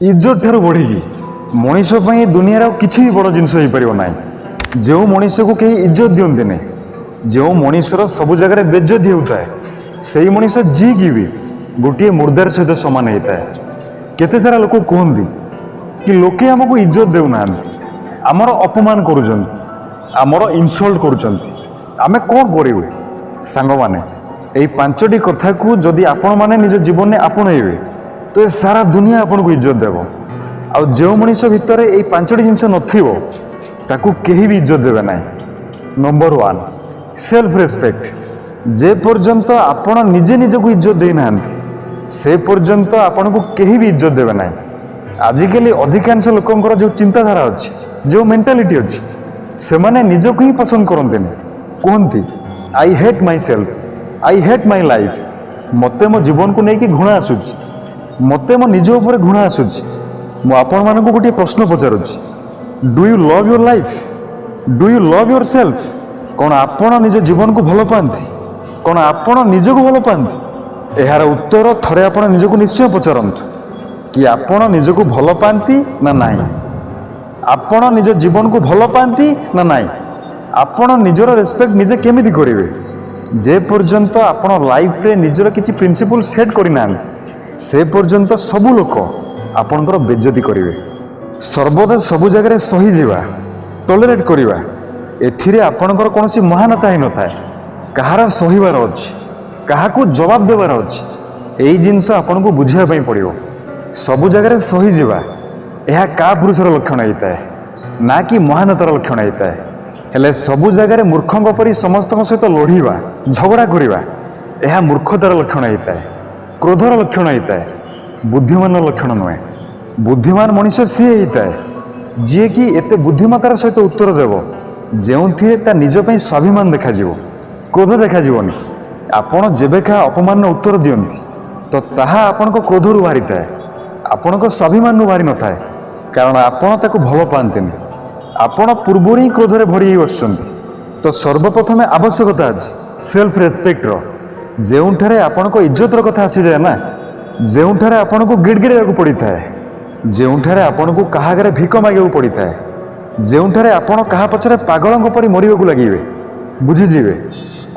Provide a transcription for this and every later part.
इज्जत ठार बढ़ी मनीष दुनिया किसी भी बड़ जिनस हो पार ना जो मनीष को कहीं इज्जत दिखते नहीं जो मनीषर सब जगह बेज्जती होता है से ही मनीष जी की भी गोटे मुर्दार सहित सामान होता है। केते सारा लोक कहते कि लोके आमको इज्जत देना आमर अपमान करमर इनसल्ट करें कौन करूँ सांग मैंने यही पांचटी कथा को जदि आपण मैंने निज जीवन में आपणइबे तो ये सारा दुनिया आपन को इज्जत देव आ जो मनीष भितर ये पांचटी जिनस नथिबो ताकू केही भी इज्जत देवे ना। Number 1 self respect. जे पर्यंत आपण निजे निजको इज्जत देना से पर्यंत आपन को केही भी इज्जत देवे ना। आजिकल अधिकांश लोकंकर जो चिंताधारा अच्छी जो मेंटालिटी अच्छी से माने निजको ही पसंद करते कहती I hate my self I hate my life मते मो जीवन को लेकिन घृणा आसूची मते मो निज उपर घृणा आसूची मु आपण मानक गोटे प्रश्न पचारुची do you love your life do you love yourself कौन आपण निज जीवन को भल पाती कौन आपण निज को भल पाती यार उत्तर थरे आपण निज को निश्चय पचारतु कि आपण निज को भल पाती ना नहीं आपण निज जीवन को भल पाती ना नहीं आपण निजर रेस्पेक्ट निजे केमिति करिवे जे पर्यंत आपण लाइफ रे निजर किछि प्रिंसिपल सेट करिना से पर्यंत सबु लोक आपणकर बेज्जती करिवे सर्वदा सबु जगह सही जीवा टॉलरेट करिवा एथिरे आपणकर कोनोसी महानता ही न थाए कहार सहीबार अछि काहाकू जवाब देबार अछि एई जिंस आपन को बुझिया पई पड़ियो सबु जगह सही जीवा यह का पुरुषर लक्षण होता है ना कि महानतार लक्षण होता है हेले सबु जगह मूर्खों परी समस्त सहित लड़ीवा झगड़ा करवा यह मूर्खतार लक्षण होता है क्रोधर लक्षण होता है बुद्धिमान लक्षण नुहे। बुद्धिमान मनुष्य सी होता है जी कि एते बुद्धिमतार सहित उत्तर देव जो ता निजपाई स्वाभिमान देखा क्रोध देखा आपण जेबेका अपमान उत्तर दियंती तो ताहा आपण को क्रोध रु बाहरी थाए आपण को स्वाभिमान बाहरी न थाए कारण आपण ताको भल पाते आपण पूर्व ही क्रोधरे भरी बसुंट तो सर्वप्रथम आवश्यकता अच्छी सेल्फ रेस्पेक्ट जो आपण को इज्जतर कथा आसी जाए ना जो आपण को गिड़गिड़ा पड़ी थाए जो आपण को कहा आगे भिक मांगा पड़ी थाए जो आपण कहा पचर पागलों परी मरवा लगे बुझीजे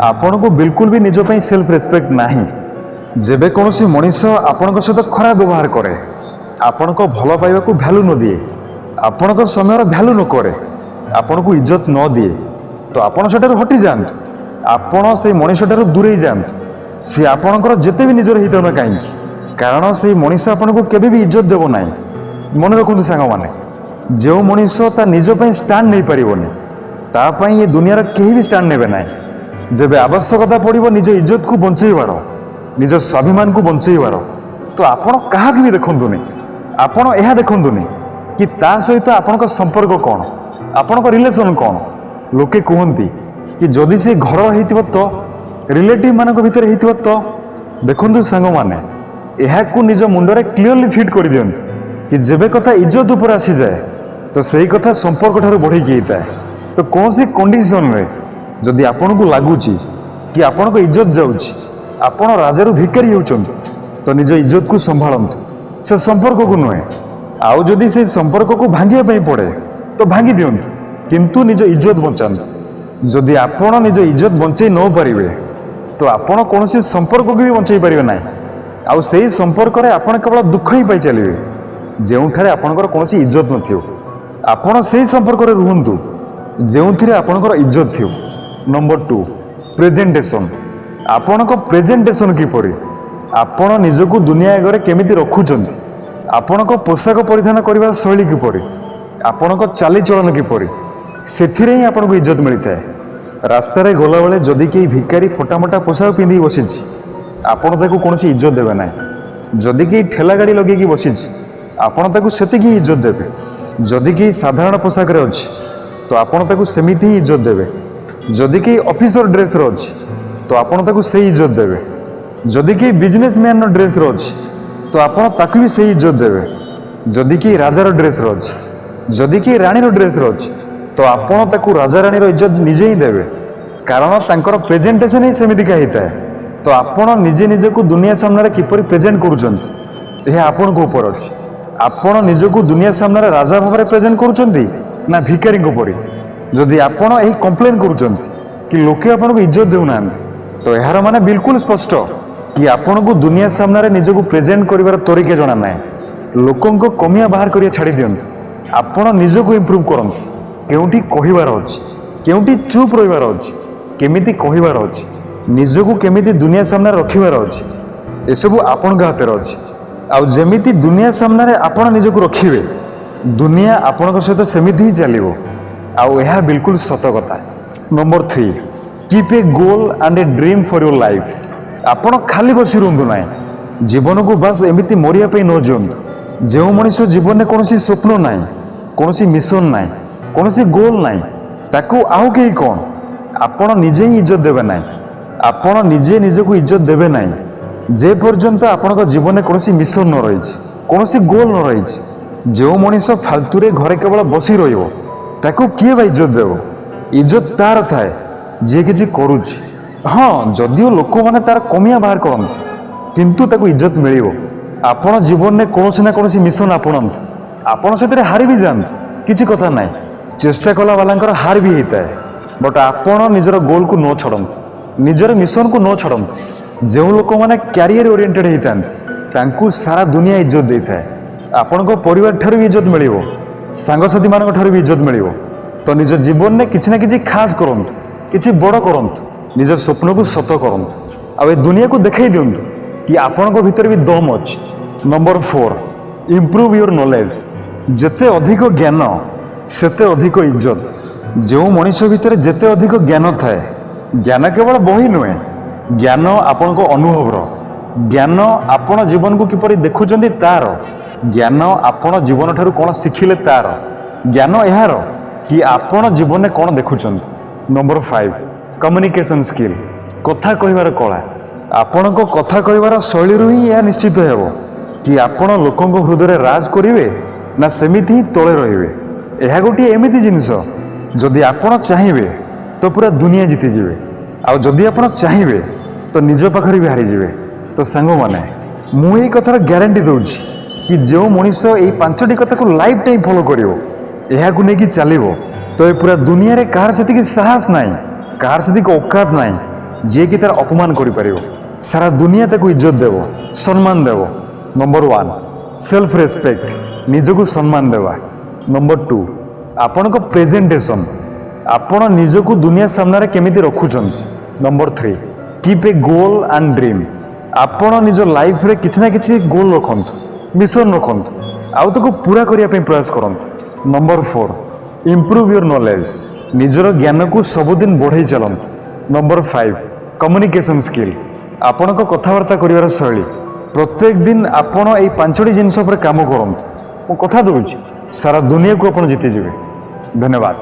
आपण को बिल्कुल भी निजपाई सेल्फ रेस्पेक्ट नहीं जेबे कौन मनीष आपण सहित खराब व्यवहार करे आपण को भल पाइबा को भैल्यू न दिए आपण को समय भैल्यू न करे आपण को इज्जत न दिए तो आपण सेठार हटि जातु आपण से मनीष ठार दूरे जातु सी आपणकर जिते भी निजर हित ना कहीं कारण से मनीष आपण को केबे भी इज्जत देव ना। मन रखु सांग मैंने जो मनीष ता निजपाई स्टाण्ड नहीं पारिबोनी तापाई ये दुनियार केही भी स्टाण्ड नेबे ना। जब आवश्यकता पड़ो निज इज्जत को बंचेबार निज स्वाभिमान को बंचेबार तो आपण क्या भी देखुनि आपण यह देखुनि कि ता सहित आपण संपर्क कौन आपण रिलेशन कौन। लोके कहती कि जदि से घर हो तो रिलेटिव मान भर हो तो देखु सांग मैंने यह निज मुंडरे क्लीयरली फिट कर दियंतु कि जेबे कथा इज्जत उपर आसी जाए तो सही कथा संपर्क ठार बढ़ी होता है। तो कौन सी कंडीशन में जदि आपण को लगुच कि आपण को इज्जत जाऊँगी आपण राजार भिकारी होचंतु तो निज इज्जत को संभालतु से संपर्क को नुहे आउ जदि से संपर्क को भांगे पड़े तो भांगी दिंतु किंतु निज इज्जत बचातु। जदि आपण निज इज्जत बंचे न पारे तो आपण कौन संपर्क को भी बंचाई पारे ना आउ से संपर्क में आपण केवल दुख ही पाई चलिए जो आपणकर कौन इज्जत न आपण से संपर्क में रुहतु जो आपणकर इज्जत थी। Number 2 presentation. आपण को प्रेजेंटेशन किपरि आपण निजको दुनिया आगे केमिति रखुचंती आपण को पोशाक परिधान करने शैली किपरि आपण को चालीचलन किपरि से ही आपन को इज्जत मिलता है। रास्तार गला बेले जदि कई भिकारी फोटामोटा पोशाक पिंधि बसी आपण ताको कौन इज्जत देवे ना। जदि कई ठेला गाड़ी लगे बसी आपण ताको सेतिकी इज्जत देवे जदि कई साधारण पोशाक अच्छी तो आपण ताको सेमिति ही इज्जत देवे जदि कई ऑफिसर ड्रेस अच्छी तो आपण ताको से इज्जत देवे जदि कई बिजनेसमैन ड्रेस अच्छी तो आपण ताको भी से इज्जत देवे जदि कई राजार ड्रेस अच्छी जदि कई रानीर ड्रेस अच्छी तो आपण ताको राजा रानीर इज्जत निजे ही देवे कारण तांकर प्रेजेंटेशन ही सेमितिका होता है। तो आपण निजे निजे को दुनिया सामने किपरि प्रेजेंट करुचंती यह आपण को ऊपर अच्छी ଆପଣ ନିଜକୁ ଦୁନିଆ ସାମ୍ନାରେ ରାଜା ଭାବରେ ପ୍ରେଜେଣ୍ଟ କରୁଛନ୍ତି ନା ଭିକାରୀଙ୍କ ପରି? ଯଦି ଆପଣ ଏହି କମ୍ପ୍ଲେନ୍ କରୁଛନ୍ତି କି ଲୋକେ ଆପଣଙ୍କୁ ଇଜ୍ଜତ ଦେଉନାହାନ୍ତି, ତ ଏହାର ମାନେ ବିଲକୁଲ ସ୍ପଷ୍ଟ କି ଆପଣଙ୍କୁ ଦୁନିଆ ସାମ୍ନାରେ ନିଜକୁ ପ୍ରେଜେଣ୍ଟ କରିବାର ତରିକା ଜଣା ନାହିଁ। ଲୋକଙ୍କ କମିଆ ବାହାର କରିବା ଛାଡ଼ି ଦିଅନ୍ତୁ। ଆପଣ ନିଜକୁ ଇମ୍ପ୍ରୁଭ୍ କରନ୍ତୁ। କେଉଁଠି କହିବାର ଅଛି, କେଉଁଠି ଚୁପ୍ ରହିବାର ଅଛି, କେମିତି କହିବାର ଅଛି, ନିଜକୁ କେମିତି ଦୁନିଆ ସାମ୍ନାରେ ରଖିବାର ଅଛି, ଏସବୁ ଆପଣଙ୍କ ହାତରେ ଅଛି। ଆଉ ଯେମିତି ଦୁନିଆ ସାମ୍ନାରେ ଆପଣ ନିଜକୁ ରଖିବେ, ଦୁନିଆ ଆପଣଙ୍କ ସହିତ ସେମିତି ହିଁ ଚାଲିବ। ଆଉ ଏହା ବିଲକୁଲ ସତ କଥା। Number 3, keep A goal and A dream for your life. ଆପଣ ଖାଲି ବସି ରୁହନ୍ତୁ ନାହିଁ। ଜୀବନକୁ ବାସ୍ ଏମିତି ମରିବା ପାଇଁ ନ ଜିଅନ୍ତୁ। ଯେଉଁ ମଣିଷ ଜୀବନରେ କୌଣସି ସ୍ୱପ୍ନ ନାହିଁ, କୌଣସି ମିଶନ ନାହିଁ, କୌଣସି ଗୋଲ୍ ନାହିଁ, ତାକୁ ଆଉ କେହି କ'ଣ, ଆପଣ ନିଜେ ହିଁ ଇଜ୍ଜତ ଦେବେ ନାହିଁ। ଆପଣ ନିଜେ ନିଜକୁ ଇଜ୍ଜତ ଦେବେ ନାହିଁ ଯେ ପର୍ଯ୍ୟନ୍ତ ଆପଣଙ୍କ ଜୀବନରେ କୌଣସି ମିଶନ ନ ରହିଛି, କୌଣସି ଗୋଲ୍ ନ ରହିଛି। ଯେଉଁ ମଣିଷ ଫାଲତୁରେ ଘରେ କେବଳ ବସି ରହିବ, ତାକୁ କିଏ ବା ଇଜ୍ଜତ ଦେବ? ଇଜ୍ଜତ ତାର ଥାଏ ଯିଏ କିଛି କରୁଛି। ହଁ, ଯଦିଓ ଲୋକମାନେ ତାର କମିଆ ବାହାର କରନ୍ତି, କିନ୍ତୁ ତାକୁ ଇଜ୍ଜତ ମିଳିବ। ଆପଣ ଜୀବନରେ କୌଣସି ନା କୌଣସି ମିଶନ ଆପଣାନ୍ତୁ। ଆପଣ ସେଥିରେ ହାରି ବି ଯାଆନ୍ତୁ, କିଛି କଥା ନାହିଁ। ଚେଷ୍ଟା କଲା ବାଲାଙ୍କର ହାର ବି ହେଇଥାଏ। ବଟ୍ ଆପଣ ନିଜର ଗୋଲ୍କୁ ନ ଛାଡ଼ନ୍ତୁ, ନିଜର ମିଶନକୁ ନ ଛାଡ଼ନ୍ତୁ। ଯେଉଁ ଲୋକମାନେ କ୍ୟାରିୟର ଓରିଏଣ୍ଟେଡ୍ ହେଇଥାନ୍ତି, ତାଙ୍କୁ ସାରା ଦୁନିଆ ଇଜ୍ଜତ ଦେଇଥାଏ। ଆପଣଙ୍କ ପରିବାର ଠାରୁ ବି ଇଜ୍ଜତ ମିଳିବ, ସାଙ୍ଗସାଥିମାନଙ୍କ ଠାରୁ ବି ଇଜ୍ଜତ ମିଳିବ। ତ ନିଜ ଜୀବନରେ କିଛି ନା କିଛି ଖାସ୍ କରନ୍ତୁ, କିଛି ବଡ଼ କରନ୍ତୁ, ନିଜ ସ୍ୱପ୍ନକୁ ସତ କରନ୍ତୁ। ଆଉ ଏ ଦୁନିଆକୁ ଦେଖାଇ ଦିଅନ୍ତୁ କି ଆପଣଙ୍କ ଭିତରେ ବି ଦମ୍ ଅଛି। Number 4, improve your knowledge. ଯେତେ ଅଧିକ ଜ୍ଞାନ, ସେତେ ଅଧିକ ଇଜ୍ଜତ। ଯେଉଁ ମଣିଷ ଭିତରେ ଯେତେ ଅଧିକ ଜ୍ଞାନ ଥାଏ, ଜ୍ଞାନ କେବଳ ବହି ନୁହେଁ, ଜ୍ଞାନ ଆପଣଙ୍କ ଅନୁଭବର, ଜ୍ଞାନ ଆପଣ ଜୀବନକୁ କିପରି ଦେଖୁଛନ୍ତି ତାର, ଜ୍ଞାନ ଆପଣ ଜୀବନଠାରୁ କ'ଣ ଶିଖିଲେ ତାର, ଜ୍ଞାନ ଏହାର କି ଆପଣ ଜୀବନରେ କ'ଣ ଦେଖୁଛନ୍ତି। Number 5, communication skill. କଥା କହିବାର କଳା। ଆପଣଙ୍କ କଥା କହିବାର ଶୈଳୀରୁ ହିଁ ଏହା ନିଶ୍ଚିତ ହେବ କି ଆପଣ ଲୋକଙ୍କ ହୃଦୟରେ ରାଜ କରିବେ ନା ସେମିତି ହିଁ ତଳେ ରହିବେ। ଏହା ଗୋଟିଏ ଏମିତି ଜିନିଷ, ଯଦି ଆପଣ ଚାହିଁବେ ତ ପୁରା ଦୁନିଆ ଜିତିଯିବେ, ଆଉ ଯଦି ଆପଣ ଚାହିଁବେ ତ ନିଜ ପାଖରେ ବି ହାରିଯିବେ। ତ ସାଙ୍ଗମାନେ, ମୁଁ ଏଇ କଥାର ଗ୍ୟାରେଣ୍ଟି ଦେଉଛି କି ଯେଉଁ ମଣିଷ ଏଇ 5ଟି କଥାକୁ ଲାଇଫ୍ ଟାଇମ୍ ଫଲୋ କରିବ, ଏହାକୁ ନେଇକି ଚାଲିବ, ତ ଏ ପୁରା ଦୁନିଆରେ କାହାର ସେତିକି ସାହସ ନାହିଁ, କାହାର ସେତିକି ଔକାତ ନାହିଁ ଯିଏକି ତାର ଅପମାନ କରିପାରିବ। ସାରା ଦୁନିଆ ତାକୁ ଇଜ୍ଜତ ଦେବ, ସମ୍ମାନ ଦେବ। Number 1, self respect. ନିଜକୁ ସମ୍ମାନ ଦେବା। ନମ୍ବର 2, ଆପଣଙ୍କ ପ୍ରେଜେଣ୍ଟେସନ୍। ଆପଣ ନିଜକୁ ଦୁନିଆ ସାମ୍ନାରେ କେମିତି ରଖୁଛନ୍ତି। Number 3, keep A goal and dream. ଆପଣ ନିଜ ଲାଇଫ୍ରେ କିଛି ନା କିଛି ଗୋଲ୍ ରଖନ୍ତୁ, ମିଶନ ରଖନ୍ତୁ, ଆଉ ତାକୁ ପୁରା କରିବା ପାଇଁ ପ୍ରୟାସ କରନ୍ତୁ। Number 4, improve your knowledge. ନିଜର ଜ୍ଞାନକୁ ସବୁଦିନ ବଢ଼େଇ ଚାଲନ୍ତୁ। Number 5, communication skill. ଆପଣଙ୍କ କଥାବାର୍ତ୍ତା କରିବାର ଶୈଳୀ। ପ୍ରତ୍ୟେକ ଦିନ ଆପଣ ଏଇ 5ଟି ଜିନିଷ ଉପରେ କାମ କରନ୍ତୁ। ମୁଁ କଥା ଦେଉଛି, ସାରା ଦୁନିଆକୁ ଆପଣ ଜିତିଯିବେ। ଧନ୍ୟବାଦ।